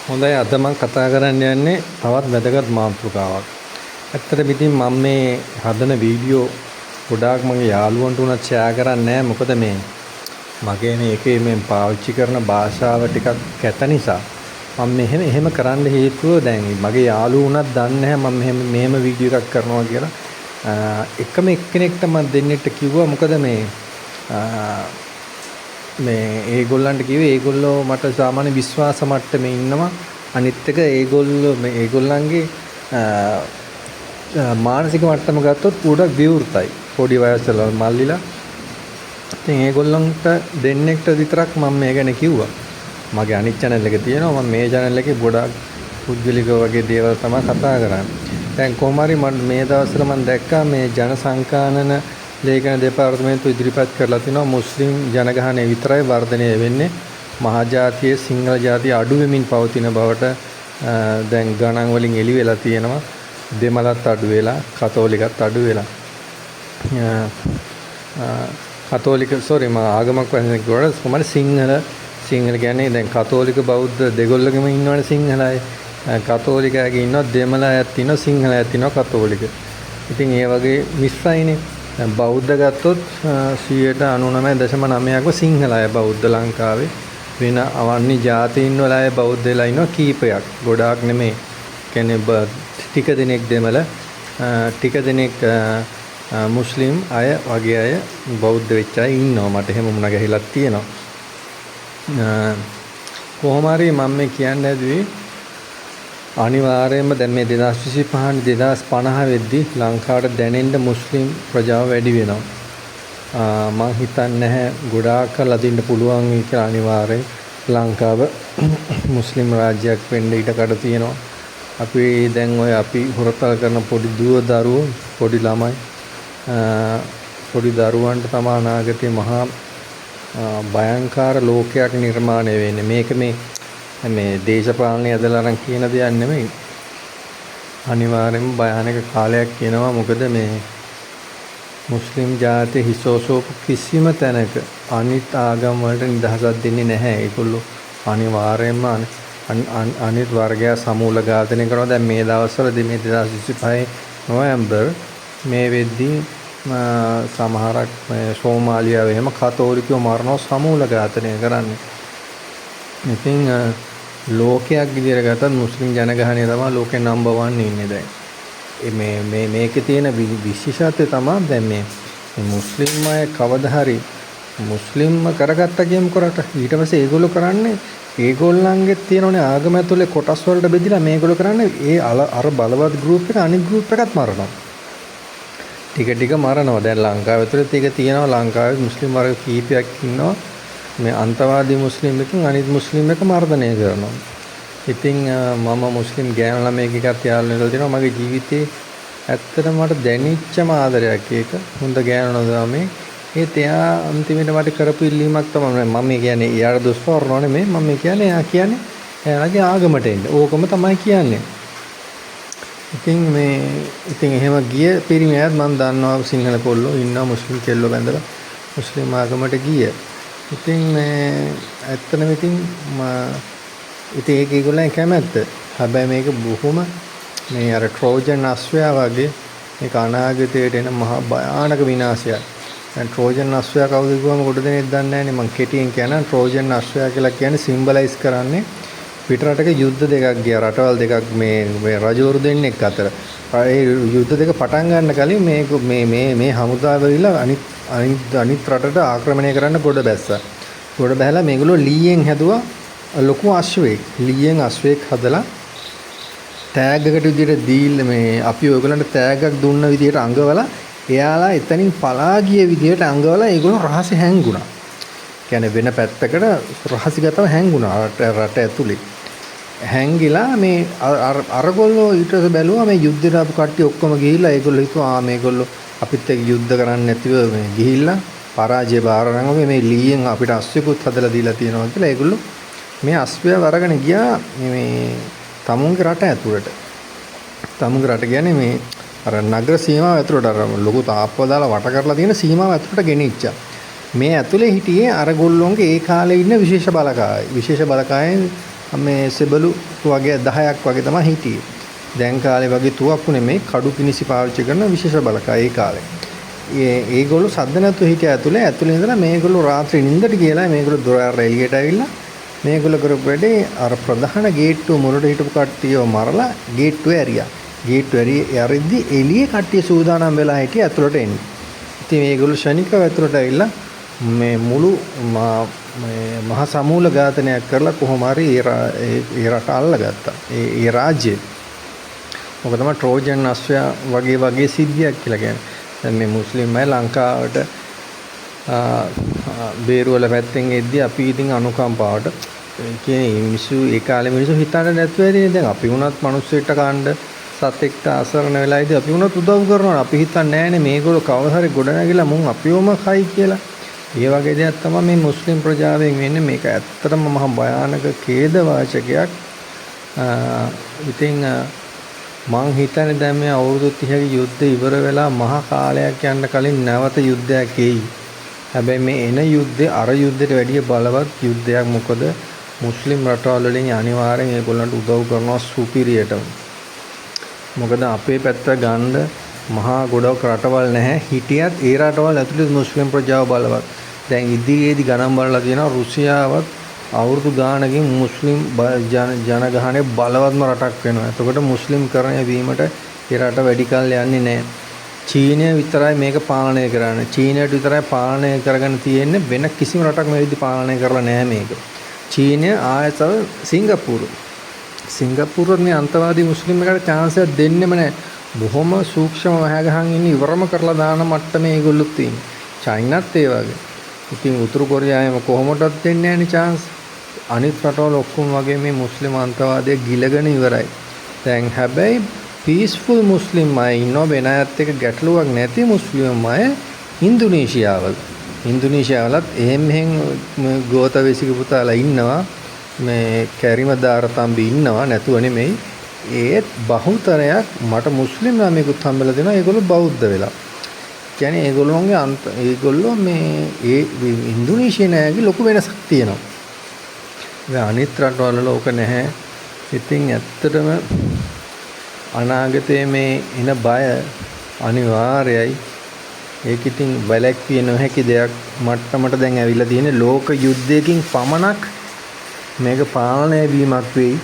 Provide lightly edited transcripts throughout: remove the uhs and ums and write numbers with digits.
හොඳයි අද මම කතා කරන්න යන්නේ තවත් වැදගත් මාතෘකාවක්. ඇත්තටම ඉතින් මම මේ හදන වීඩියෝ ගොඩාක් මගේ යාළුවන්ට උනත් ෂෙයා කරන්නේ නැහැ. මොකද මේ මගේ මේකේ මේ පාවිච්චි කරන භාෂාව ටිකක් කැත නිසා මම එහෙම කරන්න හේතුව දැන් මගේ යාළුවෝ උනත් දන්නේ නැහැ මම මෙහෙම වීඩියෝ එකක් කරනවා කියලා. එකම එක්කෙනෙක්ට මම දෙන්නෙට කිව්වා මොකද මේ ඒගොල්ලන්ට කිව්වේ ඒගොල්ලෝ මට සාමාන්‍ය විශ්වාස මට්ටමේ ඉන්නවා. අනිත් එක ඒගොල්ලන්ගේ මානසික මට්ටම ගත්තොත් ගොඩක් විවෘතයි. පොඩි වයසවල මල්ලිලා. ඉතින් ඒගොල්ලන්ට දෙන්නෙක්ට විතරක් මම මේ ගැන කිව්වා. මගේ අනිත් channel එකේ තියෙනවා. මම මේ channel එකේ ගොඩක් පුද්ගලික වගේ දේවල් තමයි කතා කරන්නේ. දැන් කොහොම හරි මම මේ දවස්වල මම දැක්කා මේ ජන සංකානන ලේඛන දෙපාර්තමේන්තුව ඉදිරිපත් කරලා තිනවා මුස්ලිම් ජනගහනය විතරයි වර්ධනය වෙන්නේ. මහජාතියේ සිංහල ජාතිය අඩු වෙමින් පවතින බවට දැන් ගණන් වලින් එළි වෙලා තියෙනවා. දෙමළත් අඩු වෙලා, කතෝලිකත් අඩු වෙලා. ආගමක් වශයෙන් කිව්වට කොහමද සිංහල කියන්නේ දැන් කතෝලික බෞද්ධ දෙගොල්ලගෙම ඉන්නවනේ සිංහල අය. කතෝලිකයගේ ඉන්නවා, දෙමළ අයත් ඉන්නවා, සිංහල අයත් ඉන්නවා, කතෝලික. ඉතින් ඒ වගේ මිශ්‍රයිනේ. බෞද්ධ ගත්තොත් 99.9%ක්ම සිංහල අය බෞද්ධ ලංකාවේ. වෙන අවන්නි ජාතීන් වල අය බෞද්ධ වෙලා ඉන්නවා කීපයක්. ගොඩාක් නෙමෙයි. කියන්නේ ටික දෙනෙක් දෙමළ, ටික දෙනෙක් මුස්ලිම් අය වගේ අය බෞද්ධ වෙච්ච අය ඉන්නවා. මට එහෙම මුණ ගැහිලා තියෙනවා. කොහොම හරි මම මේ කියන්න හැදුවේ අනිවාර්යයෙන්ම දැන් මේ 2025 2050 වෙද්දී ලංකාවට දැනෙන්න මුස්ලිම් ප්‍රජාව වැඩි වෙනවා. මම හිතන්නේ නැහැ ගොඩාක් ලදින්න පුළුවන් කියලා. අනිවාර්යෙන් ලංකාව මුස්ලිම් රාජ්‍යයක් වෙන්න ඉඩ කඩ තියෙනවා. අපි දැන් අපි හොරතල් කරන පොඩි දරුවෝ පොඩි ළමයි පොඩි දරුවන්ට තමයි අනාගතේ මහා භයංකාර ලෝකයක් නිර්මාණය වෙන්නේ. මේක මේ දේශපාලනය ඇදලා අරන් කියන දෙයක් නෙමෙයි. අනිවාර්යයෙන්ම භයානක කාලයක් කියනවා. මොකද මේ මුස්ලිම් ජාතිය හිසෝසෝපු කිසිම තැනක අනිත් ආගම් වලට නිදහසක් දෙන්නේ නැහැ. ඒගොල්ලෝ අනිවාර්යයෙන්ම අනිත් වර්ගය සමූල ඝාතනය කරනවා. දැන් මේ දවස්වලදී මේ 2025 නොවැම්බර් මේ වෙද්දී සමහරක් සෝමාලියාවේ එහෙම කතෝලිකයෝ මරනවා, සමූල ඝාතනය කරන්නේ. ඉතින් ලෝකයක් විදියට ගත්තත් මුස්ලිම් ජනගහනය තමයි ලෝකේ නම්බර් 1 ඉන්නේ දැන්. මේකේ තියෙන විශේෂත්වය තමයි දැන් මේ මුස්ලිම් අය කවදා හරි මුස්ලිම්ම කරගත්තා කියමුකෝ රට. ඊට පස්සේ ඒගොල්ලෝ කරන්නේ ඒගොල්ලන්ගේ තියෙනනේ ආගම ඇතුලේ කොටස් වලට බෙදලා මේගොල්ලෝ කරන්නේ ඒ අර බලවත් ගෲප් එක අනිත් ගෲප් එකත් මරනවා. ටික මරනවා. දැන් ලංකාව ඇතුලේ ඒක තියෙනවා. ලංකාවේ මුස්ලිම් වර්ග කීපයක් ඉන්නවා. මේ අන්තවාදී මුස්ලිම් එකෙන් අනිත් මුස්ලිම් එක මර්ධනය කරනවා. ඉතින් මම මුස්ලිම් ගෑනු ළමයෙක් එක්කත් යාළුවෙක් වෙලා තියෙනවා. මගේ ජීවිතේ ඇත්තටම මට දැනෙච්චම ආදරයක් ඒක. හොඳ ගෑනු ළමයෙක්. ඒත් එයා අන්තිමට මට කරපු ඉල්ලීමක් තමයි මම කියන්නේ එයාට දොස් පවරනව නෙමෙයි. මම කියන්නේ එයා කියන්නේ එයාගේ ආගමට එන්න. ඕකම තමයි කියන්නේ. ඉතින් එහෙම ගිය පිරිමියත් මම දන්නවා සිංහල කොල්ලෝ ඉන්නවා මුස්ලිම් කෙල්ලෝ බැඳලා මුස්ලිම් ආගමට ගිය. ඉතින් ඇත්තටම ඉතින් ඒගොල්ලන් කැමැත්ත. හැබැයි මේක බොහොම මේ අර ට්‍රෝජන් අශ්වයා වගේ මේක අනාගතයට එන මහා භයානක විනාශයක්. දැන් ට්‍රෝජන් අශ්වයා කවුද කිව්වම කොට දෙනෙක් දන්නේ නැහැ නේ. මම කෙටියෙන් කියනවා ට්‍රෝජන් අශ්වයා කියලා කියන්නේ සිම්බලයිස් කරන්නේ පිටරටක යුද්ධ දෙකක් ගියා. රටවල් දෙකක් මේ රජවරු දෙන්නෙක් අතර. ඒ යුද්ධ දෙක පටන් ගන්න කලින් මේ හමුදාව වෙලා අනිත් රටට ආක්‍රමණය කරන්න ගොඩ බැස්සා. ගොඩ බැහැලා මේගොල්ලෝ ලීයෙන් හැදුවා ලොකු අශ්වයෙක්. ලීයෙන් අශ්වයෙක් හදලා ටැග් එකකට විදියට දීලා මේ අපි ඔයගලන්ට ටැග් එකක් දුන්න විදියට අඟවලා එයාලා එතනින් පලා ගිය විදියට අඟවලා ඒගොල්ලෝ රහසේ හැංගුණා. කියන්නේ වෙන පැත්තකට රහසිගතව හැංගුණා රට ඇතුලේ. හැංගිලා මේ අරගොල්ලෝ ඊට බැලුවා මේ යුද්ධයට ආපු කට්ටිය ඔක්කොම ගිහිල්ලා ඒගොල්ලෝ හිතුවා මේගොල්ලෝ අපිත් එක්ක යුද්ධ කරන්න නැතිව මේ ගිහිල්ලා පරාජය බාරනගම මේ ලීයෙන් අපිට අස්වැකුත් හදලා දීලා තියෙනවා කියලා ඒගොල්ලෝ මේ අස්වැව අරගෙන ගියා මේ තමුන්ගේ රට ඇතුළට. තමුන්ගේ රට කියන්නේ මේ අර නගර සීමාව ඇතුළට අර ලොකු තාප්පුව දාලා වට කරලා තියෙන සීමාව ඇතුළට ගෙනිච්චා. මේ ඇතුලේ හිටියේ අර ගොල්ලොන්ගේ ඒ කාලේ ඉන්න විශේෂ බලකාය. විශේෂ බලකායෙන් මේ සෙබළු වගේ 10ක් වගේ තමයි හිටියේ. දැන් කාලේ වගේ තුවක්කු නෙමෙයි කඩු පිනිසි පාවිච්චි කරන විශේෂ බලකා ඒ කාලේ. ඒගොල්ලෝ සද්ද නැතුව හිටිය ඇතුලේ ඉඳලා මේගොල්ලෝ රාත්‍රී නිින්දට ගියලා මේගොල්ලෝ දොර අර එළියට ඇවිල්ලා මේගොල්ලෝ කරපු වැඩේ අර ප්‍රධාන ගේට්ටුව මුලට හිටපු කට්ටියව මරලා ගේට්ටුව ඇරියා. ගේට්ටුව ඇරිද්දි එළියේ කට්ටිය සූදානම් වෙලා හිටිය ඇතුලට එන්න. ඉතින් මේගොල්ලෝ ශනිකව ඇතුලට ඇවිල්ලා මේ මුළු මහා සමූල ඝාතනයක් කරලා කොහොම හරි ඒ රට අල්ලගත්තා. ඒ රාජ්‍යය. මොකද තමයි ට්‍රෝජන් අශ්වයා වගේ සිද්ධියක් කියලා කියන්නේ. දැන් මේ මුස්ලිම් අය ලංකාවට බේරුවල පැත්තෙන් එද්දී අපි ඉතින් අනුකම්පාවට කියන්නේ මිනිස්සු ඒ කාලේ මිනිස්සු හිතන්නේ නැතුව ඉතින් දැන් අපි වුණත් මිනිස්සුන්ට කාණ්ඩ සතෙක්ට අසරණ වෙලා ඉතින් අපි වුණත් උදව් කරනවා. අපි හිතන්නේ නැහැනේ මේගොල්ලෝ කවදා හරි ගොඩ නැගිලා මුන් අපිවම කයි කියලා. ඒ වගේ දෙයක් තමයි මේ මුස්ලිම් ප්‍රජාවෙන් වෙන්නේ. මේක ඇත්තටම මහා භයානක ඛේද වාචකයක්. ඉතින් මං හිතන්නේ දැන් මේ අවුරුදු 30ක යුද්ධ ඉවර වෙලා මහා කාලයක් යන්න කලින් නැවත යුද්ධයක් එයි. හැබැයි මේ එන යුද්ධේ අර යුද්ධයට වැඩිය බලවත් යුද්ධයක්. මොකද මුස්ලිම් රටවල් වලින් අනිවාර්යෙන් ඒගොල්ලන්ට උදව් කරනවා සුපිරියටම. මොකද අපේ පැත්ත ගන්න මහා ගොඩක් රටවල් නැහැ. හිටියත් ඒ රටවල් ඇතුළේ මුස්ලිම් ප්‍රජාව බලවත්. දැන් ඉදිරියේදී ගණන් බලලා තියෙනවා රුසියාවත් අවුරුදු ගානකින් මුස්ලිම් ජනගහනයේ බලවත්ම රටක් වෙනවා. එතකොට මුස්ලිම්කරණය වීමට ඒ රට වැඩි කල් යන්නේ නැහැ. චීනය විතරයි මේක පාලනය කරන්නේ. චීනයට විතරයි පාලනය කරගෙන තියෙන්නේ. වෙන කිසිම රටක් මේ විදිහ පාලනය කරලා නැහැ මේක. චීනය ආයතව සිංගප්පූරුවත් මේ අන්තවාදී මුස්ලිම් එකට chance එකක් දෙන්නෙම නැහැ. බොහොම සූක්ෂම වහගහන් ඉන්නේ ඉවරම කරලා දාන මට්ටමේ ඒගොල්ලොත් තියෙන්නේ. චයිනත් ඒ වගේ. ඉතින් උතුරු කොරියාවම කොහොමදවත් දෙන්නේ නැහැ නේ chance. අනිත් රටවල ඔක්කොම වගේ මේ මුස්ලිම් අන්තවාදය ගිලගෙන ඉවරයි. දැන් හැබැයි පීස්ෆුල් මුස්ලිම් අය ඉන්නව වෙන අයත් එක්ක ගැටලුවක් නැති මුස්ලිම් අය ඉන්දුනීසියාවලත් එහෙම ගෝතවේසික පුතාලා ඉන්නවා. මේ කැරිමදාර තම්බි ඉන්නවා නැතුව නෙමෙයි. ඒත් බහුතරයක් මට මුස්ලිම් ළමයෙකුත් හම්බෙලා දෙනවා. ඒගොල්ලෝ බෞද්ධ වෙලා. කියන්නේ ඒගොල්ලෝ මේ ඉන්දුනීසියාවේ ලොකු වෙනසක් තියෙනවා. අනිත් රටවල ලෝක නැහැ. ඉතින් ඇත්තටම අනාගතයේ මේ එන බය අනිවාර්යයි. ඒක ඉතින් වැළැක්විය නොහැකි දෙයක් මට්ටමට දැන් ඇවිල්ලා තියෙන්නේ. ලෝක යුද්ධයකින් පමණක් මේක පාලනය වීමක් වෙයි.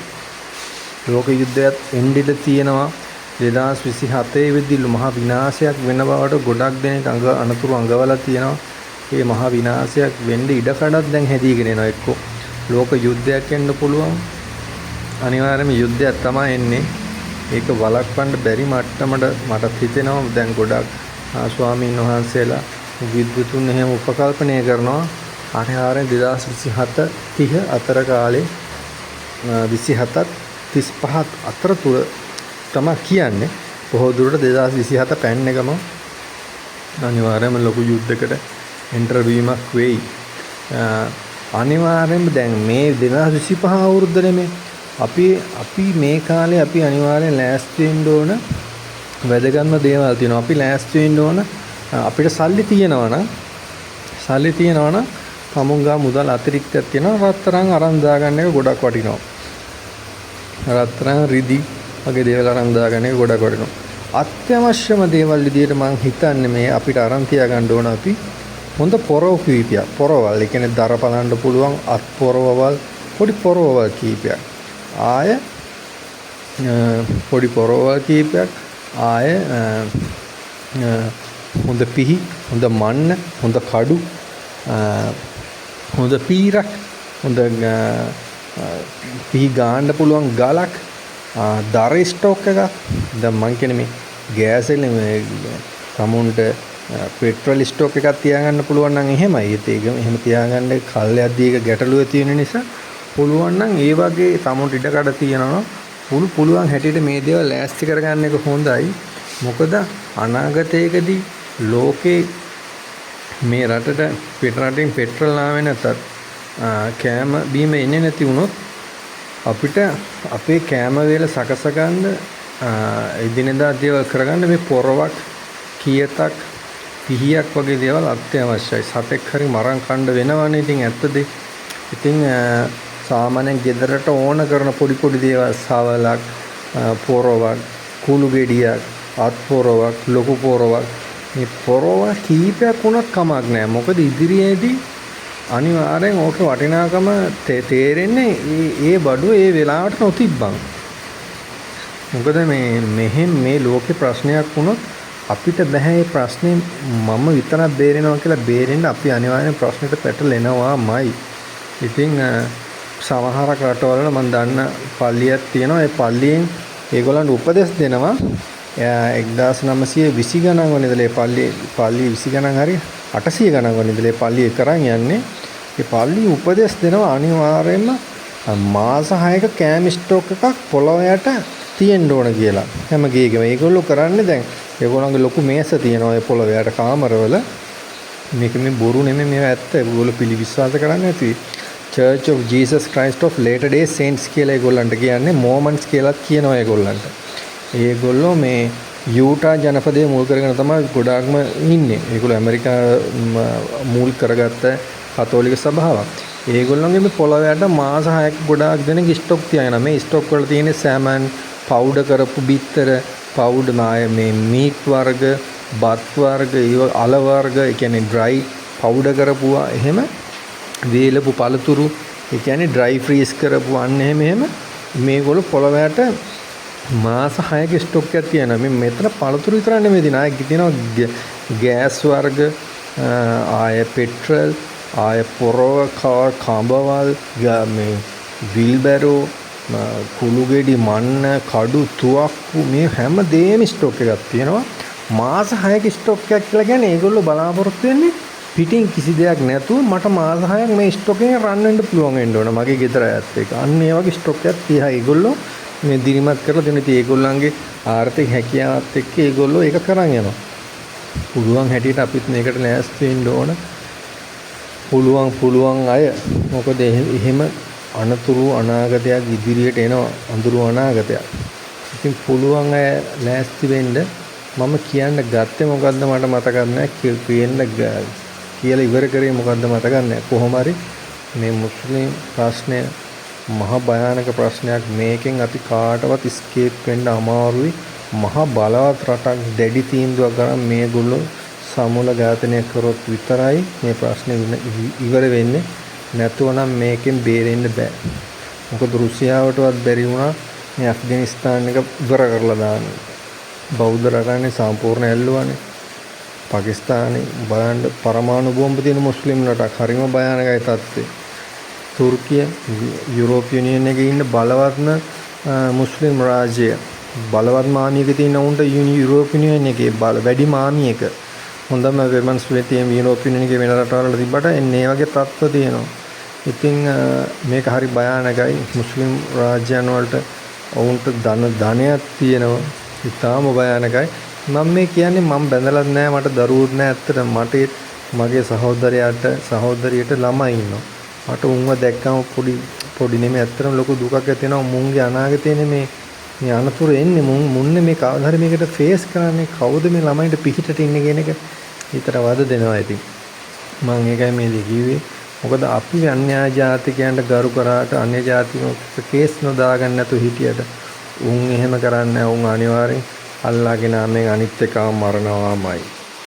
ලෝක යුද්ධයත් එන්ඩිට තියෙනවා. 2027 වෙද්දී මහා විනාශයක් වෙන බවට ගොඩක් දෙනෙක් අනතුරු අඟවලා තියෙනවා. මේ මහා විනාශයක් වෙන්න ඉඩකඩක් දැන් හැදීගෙන එනවා. එක්කෝ ලෝක යුද්ධයක් එන්න පුළුවන්. අනිවාර්යයෙන්ම යුද්ධයක් තමයි එන්නේ. ඒක වළක්වන්න බැරි මට්ටමට මට හිතෙනවා. දැන් ගොඩක් ස්වාමීන් වහන්සේලා විද්වතුන් එහෙම උපකල්පනය කරනවා. අනිවාර්යෙන් 2027 30 අතර කාලේ 27ත් 35ත් අතර තුර තමයි කියන්නේ. බොහෝ දුරට 2027 පැන්න එකම අනිවාර්යයෙන්ම ලොකු යුද්ධයකට එන්ටර් වීමක් වෙයි. අනිවාර්යයෙන්ම දැන් මේ 2025 අවුරුද්ද නෙමෙයි. අපි මේ කාලේ අපි අනිවාර්යෙන් ලෑස්ති වෙන්න ඕන වැදගත්ම දේවල් තියෙනවා. අපි ලෑස්ති වෙන්න ඕන අපිට සල්ලි තියෙනවා නම් තමුන්ගා මුදල් අතිරික්තයක් තියෙනවා. රත්තරන් අරන් දාගන්න එක ගොඩක් වටිනවා. රත්තරන් රිදි වගේ දේවල් අරන් දාගන්න එක ගොඩක් වටිනවා. අත්‍යවශ්‍යම දේවල් විදියට මම හිතන්නේ මේ අපිට අරන් තියාගන්න ඕන අපි හොඳ පොරව කීපයක්. පොරවල් ඒ කියන්නේ දර පලන්න පුළුවන් අත් පොරවවල් පොඩි පොරවවල් කීපයක්. ආය පොඩි පොරවවල් කීපයක්. ආය හොඳ පිහි, හොඳ මන්න, හොඳ කඩු, හොඳ පීරක්, හොඳ පිහි ගාන්න පුළුවන් ගලක්, දර ස්ටෝක් එකක්. දැන් මං කියන්නේ මේ ගෑස් එකේ මේ සමුන්ට පෙට්‍රල් ස්ටෝක් එකක් තියාගන්න පුළුවන් නම් එහෙමයි. ඒක එහෙම තියාගන්න කල්යද්දී ඒක ගැටලුව තියෙන නිසා පුළුවන් නම් ඒ වගේ සමුන්ට ඉඩකඩ තියනවා. පුළුවන් හැටියට මේ දේවල් ලෑස්ති කරගන්න එක හොඳයි. මොකද අනාගතයේදී ලෝකේ මේ රටට පිටරටින් පෙට්‍රල් ආවේ නැතත් කෑම බීම එන්නේ නැති වුණොත් අපිට අපේ කෑම වේල සකස ගන්න එදිනෙදා දේවල් කරගන්න මේ පොරවක් කියතක් පිහියක් වගේ දේවල් අත්‍යවශ්‍යයි. සතෙක් හරි මරන් කන්න වෙනවනේ. ඉතින් ඇත්තද? ඉතින් සාමාන්‍යයෙන් ගෙදරට ඕන කරන පොඩි පොඩි දේවල් සවලක් පොරවක් කුළු ගෙඩියක් අත් පොරවක් ලොකු පොරවක් මේ පොරව කීපයක් වුණත් කමක් නැහැ. මොකද ඉදිරියේදී අනිවාර්යෙන් ඕක වටිනාකම තේරෙන්නේ ඒ බඩුව ඒ වෙලාවට නොතිබ්බන්. මොකද මේ ලෝකේ ප්‍රශ්නයක් වුණොත් අපිට බෑ මේ ප්‍රශ්නේ මම විතරක් බේරෙනවා කියලා බේරෙන්න අපි අනිවාර්යෙන් ප්‍රශ්නෙට පැටලෙනවාමයි. ඉතින් සමහරක් රටවල මම දන්න පල්ලියක් තියෙනවා. ඒ පල්ලියෙන් ඒගොල්ලන්ට උපදෙස් දෙනවා 1920 ගණන් වල ඉඳලා පල්ලිය 20 ගණන් හරි 800 ගණන් වල ඉඳලා පල්ලිය කරන් යන්නේ. ඒ පල්ලිය උපදෙස් දෙනවා අනිවාර්යයෙන්ම මාස 6ක කෑම ස්ටොක් එකක් පොළොව යට තියෙන්න ඕන කියලා. හැම ගේකම ඒගොල්ලෝ කරන්නේ දැන් ඒගොල්ලන්ගේ ලොකු මේස තියෙනවා ඒ පොළොව යට කාමරවල. මේක මේ බොරු නෙමෙයි මේක ඇත්ත. ඒගොල්ලෝ විශ්වාස කරන්නේ නැති. Church of Jesus Christ of Latter Day Saints කියලා ඒගොල්ලන්ට කියන්නේ මොමන්ට්ස් කියලාත් කියනවා ඒගොල්ලන්ට. ඒගොල්ලෝ මේ යූටා ජනපදයේ මුල් කරගෙන තමයි ගොඩාක්ම ඉන්නේ. ඒගොල්ලෝ ඇමරිකා මුල් කරගත්ත කතෝලික සභාවක්. ඒගොල්ලන්ගේ මේ පොළොව යට මාස 6ක් ගොඩාක් දෙනෙක් ස්ටොක් තියනවා. මේ ස්ටොක් වල තියෙන සෑමන් පවුඩර් කරපු බිත්තර පවුඩර් මේ මීට් වර්ග බත් වර්ග අල වර්ග ඒ කියන්නේ ඩ්‍රයි පවුඩර් කරපුවා එහෙම වේලපු පළතුරු ඒ කියන්නේ ඩ්‍රයි ෆ්‍රීස් කරපු අන්න එහෙම මේගොල්ලෝ පොළොව යට මාස 6ක ස්ටොක් එකක් තියෙනවා. මේ මෙතන පළතුරු විතර නෙමෙයි තියෙනවා. ආයෙ තියෙනවා ගෑස් වර්ග ආයෙ පෙට්‍රල් ආයෙ පොරව කඹවල් මේ විල්බැරෝ කුළු ගෙඩි මන්න කඩු තුවක්කු මේ හැම දෙයක්ම ස්ටොක් එකක් තියෙනවා. මාස 6ක ස්ටොක් එකක් කියලා කියන්නේ ඒගොල්ලෝ බලාපොරොත්තු වෙන්නේ පිටින් කිසි දෙයක් නැතුව මට මාස 6ක් මේ ස්ටොක් එකෙන් රන් වෙන්න පුළුවන් වෙන්න ඕන මගේ ගෙදර ඇත් එක. අන්න ඒ වගේ ස්ටොක් එකක් තියා ඒගොල්ලෝ මේ දිරිමත් කරලා දෙන ඉතින් ඒගොල්ලන්ගේ ආර්ථික හැකියාවත් එක්ක ඒගොල්ලෝ ඒක කරන් යනවා. පුළුවන් හැටියට අපිත් මේකට ලෑස්ති වෙන්න ඕන. පුළුවන් අය මොකද එහෙම අනතුරු අනාගතයක් ඉදිරියට එනවා අඳුරු අනාගතයක්. ඉතින් පුළුවන් අය ලෑස්ති වෙන්න මම කියන්න ගත්තේ මොකද්ද මට මතක නැහැ කියලා ඉවර කරේ මොකද්ද මතක නැහැ. කොහොම හරි මේ මුස්ලිම් ප්‍රශ්නය මහ භයානක ප්‍රශ්නයක්. මේකෙන් අපි කාටවත් ස්කේප් වෙන්න අමාරුයි. මහ බලවත් රටක් දැඩි තීන්දුවක් ගන්න මේගොල්ලෝ සමූල ඝාතනය කරොත් විතරයි මේ ප්‍රශ්නේ ඉවර වෙන්නේ. නැතුව නම් මේකෙන් බේරෙන්න බෑ. මොකද රුසියාවටවත් බැරි වුණා මේ ඇෆ්ගනිස්තාන් එක ඉවර කරලා දාන්න. බෞද්ධ රටනේ සම්පූර්ණ ඇල්ලුවානේ. පාකිස්තානේ බලන්න පරමාණු බෝම්බ තියෙන මුස්ලිම් රටක්. හරිම භයානකයි තත්ත්වය. තුර්කිය යුරෝපීය යුනියන් එකේ ඉන්න බලවත්ම මුස්ලිම් රාජ්‍ය. බලවත් මාමියක තියෙන උන්ට යුරෝපීය යුනියන් එකේ වැඩි මාමියක. හොඳම වෙමන්ස් වෙතියම් යුරෝපීය යුනියන් එකේ වෙන රටවල තිබ්බට එන්නේ වගේ තත්ත්ව තියෙනවා. ඉතින් මේක හරි භයානකයි. මුස්ලිම් රාජ්‍යයන් වලට ඔවුන්ට ධනයක් තියෙනවා. ඉතාම භයානකයි. මම මේ කියන්නේ මම බැඳලත් නැහැ මට දරුවොත් නැහැ. ඇත්තට මට මගේ සහෝදරියට ළමයි ඉන්නවා. මට උන්ව දැක්කම පොඩි නෙමෙයි ඇත්තටම ලොකු දුකක් ඇති වෙනවා. මුන්ගේ අනාගතේනේ මේ අනතුරු එන්නේ මුන්නේ මේ කවදා හරි මේකට ෆේස් කරන්නේ කවුද මේ ළමයින්ට පිටිට ඉන්නේ කියන එක හිතට වද දෙනවා. ඉතින් මම ඒකයි මේ දේ කිව්වේ. මොකද අපි අන්‍ය ජාතිකයන්ට ගරු කරාට අන්‍ය ජාතිකයන්ට කේස් නොදාගන්න නැතුව හිටියට උන් එහෙම කරන්නේ උන් අනිවාර්යෙන් අල්ලාගෙන මේ අනිත් එකව මරනවාමයි.